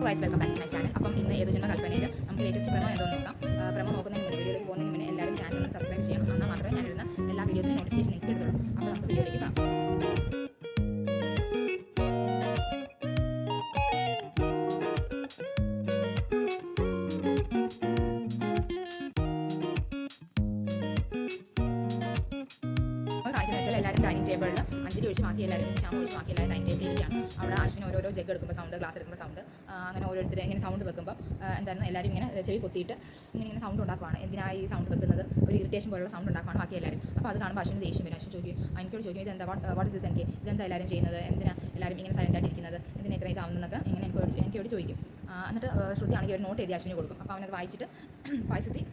Guys welcome back to my channel. അപ്പം ഇന്ന് ഏതു ജന്മ കൽപ്പനയിൽ നമുക്ക് ലേറ്റസ്റ്റ് പ്രമോ എന്തോന്ന് നോക്കാം. പ്രമോ നോക്കുന്നതിന് മുന്നേ വീഡിയോയിലേക്ക് പോകുന്നതിന് മുന്നേ എല്ലാവരും ചാനൽ ഒന്ന് സബ്സ്ക്രൈബ് ചെയ്യണം. എന്നാൽ മാത്രമേ ഞാൻ ഇടുന്ന എല്ലാ വീഡിയോസിനും നോട്ടിഫിക്കേഷൻ നിങ്ങൾക്ക് കിട്ടുള്ളൂ. അപ്പോൾ നമുക്ക് വീഡിയോയിലേക്ക് പോകാം. എല്ലാവരും ഡൈനിങ് ടേബിളിൽ അഞ്ചിൽ ഒഴിച്ച് ബാക്കി എല്ലാവരും ചാമ്പ് ഒഴിച്ച് ബാക്കി എല്ലാവരും ഡൈനിങ് ടേബിളിൽ ഇരിക്കുകയാണ്. അവിടെ അശ്വിന് ഓരോ ജഗ് എടുക്കുമ്പോൾ സൗണ്ട്, ഗ്ലാസ് എടുക്കുമ്പോൾ സൗണ്ട്, അങ്ങനെ ഓരോരുത്തർ ഇങ്ങനെ സൗണ്ട് വെക്കുമ്പോൾ എന്തായിരുന്നു എല്ലാവരും ഇങ്ങനെ ചെവി പൊത്തിയിട്ട് ഇങ്ങനെ സൗണ്ട് ഉണ്ടാക്കുവാണ്. എന്തിനായി ഈ സൗണ്ട് വെക്കുന്നത്, ഒരു ഇറിറ്റേഷൻ പോലുള്ള സൗണ്ട് ഉണ്ടാക്കുവാണ് ബാക്കി എല്ലാവരും. അപ്പോൾ അത് കാണുമ്പോൾ അശ്വിന് ദേഷ്യം വരും. അശ്വിൻ എനിക്കോട് ചോദിക്കും ഇതെന്താ, വാട്ട് ഇസ് ദിസ്, ഇതെന്താ എല്ലാവരും ചെയ്യുന്നത്, എന്തിനാ എല്ലാവരും ഇങ്ങനെ സൈലൻ്റ് ആയിട്ട് ഇരിക്കുന്നത്, എന്തിനാ ഇത്ര ഇതാവുന്നതൊക്കെ ഇങ്ങനെ എനിക്കോട് ചോദിക്കും. എന്നിട്ട് ശ്രുതിയാണെങ്കിൽ ഒരു നോട്ട് എഴുതി അശ്വിന് കൊടുക്കും. അപ്പോൾ അവനത് വായിച്ചിട്ട് പായസത്തിൽ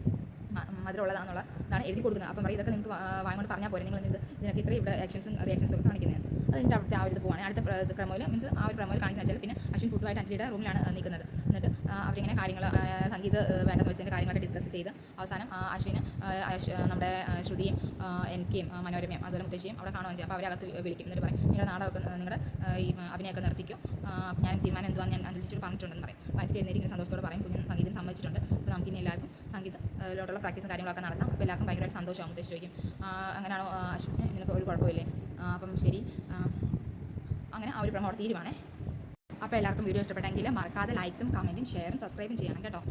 മധുരമുള്ളതാണെന്നുള്ളതാണ് എഴുതി കൊടുക്കുന്നത്. അപ്പം പറയും ഇതൊക്കെ നിങ്ങൾക്ക് വാങ്ങോട്ട് പറഞ്ഞാൽ പോലെ, നിങ്ങൾ ഇതിനൊക്കെ ഇത്ര ഇവിടെ ആക്ഷൻസും റിയാക്ഷൻസും ഒക്കെ കാണിക്കുന്നത്. അത് കഴിഞ്ഞിട്ട് അവിടുത്തെ ആ ഒരു പോവാണ്. അടുത്ത പ്രമോയിൽ മീൻസ് ആ ഒരു പ്രമോയിൽ കാണിക്കുന്ന വെച്ചാൽ പിന്നെ അശ്വിൻ ഫുഡുമായിട്ട് അഞ്ജലിയുടെ റൂമിലാണ് നിൽക്കുന്നത്. എന്നിട്ട് അവരിങ്ങനെ കാര്യങ്ങൾ സംഗീത വേണ്ടെന്ന് വെച്ചതിൻ്റെ കാര്യങ്ങളൊക്കെ ഡിസ്കസ് ചെയ്ത് അവസാനം അശ്വിന് നമ്മുടെ ശ്രുതിയും എനിക്കും മനോരമയും അതുപോലെ മുത്തശ്ശിയും അവിടെ കാണുകയും ചെയ്യും. അപ്പോൾ അവരകത്ത് വിളിക്കും. എന്നിട്ട് പറയും നിങ്ങളുടെ നാടകമൊക്കെ നിങ്ങളുടെ ഈ അഭിനയമൊക്കെ നിർത്തിക്കും, ഞാൻ തീരുമാനം എന്തുവാന്ന് ഞാൻ അഞ്ജലിച്ചോട് പറഞ്ഞിട്ടുണ്ടെന്ന് പറയും. മനസ്സിൽ എഴുന്നേരിക്കുന്ന സന്തോഷത്തോടെ പറയും കുഞ്ഞ് സംഗീതം സമ്മതിച്ചിട്ടുണ്ട്, അപ്പോൾ നമുക്കിനി എല്ലാവർക്കും സംഗീതത്തിലോട്ടുള്ള പ്രാക്ടീസും കാര്യങ്ങളൊക്കെ നടത്താം. അപ്പോൾ എല്ലാവർക്കും ഭയങ്കരമായിട്ട് സന്തോഷമാകും. മുത്തശ്ശി ചോദിക്കും അങ്ങനെയാണോ അശ്വിൻ, നിനക്ക് ഒരു കുഴപ്പമില്ലേ, അപ്പം ശരി, അങ്ങനെ ആ ഒരു പ്രമോ തീരുവാണേ. അപ്പോൾ എല്ലാവർക്കും വീഡിയോ ഇഷ്ടപ്പെട്ടെങ്കിൽ മറക്കാതെ ലൈക്കും കമൻറ്റും ഷെയറും സബ്സ്ക്രൈബും ചെയ്യണം കേട്ടോ.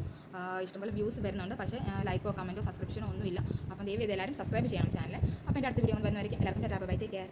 ഇഷ്ടംപോലെ വ്യൂസ് വരുന്നുണ്ട്, പക്ഷേ ലൈക്കോ കമൻറ്റോ സബ്സ്ക്രിപ്ഷനോ ഒന്നുമില്ല. അപ്പം ദയവ് ചെയ്ത് എല്ലാവരും സബ്സ്ക്രൈബ് ചെയ്യണം ചാനൽ. അപ്പോൾ എൻ്റെ അടുത്ത വീഡിയോ വരുന്നവരേക്കും എല്ലാവർക്കും ടാറ്റാ ബൈ, ടേക്ക് കെയർ.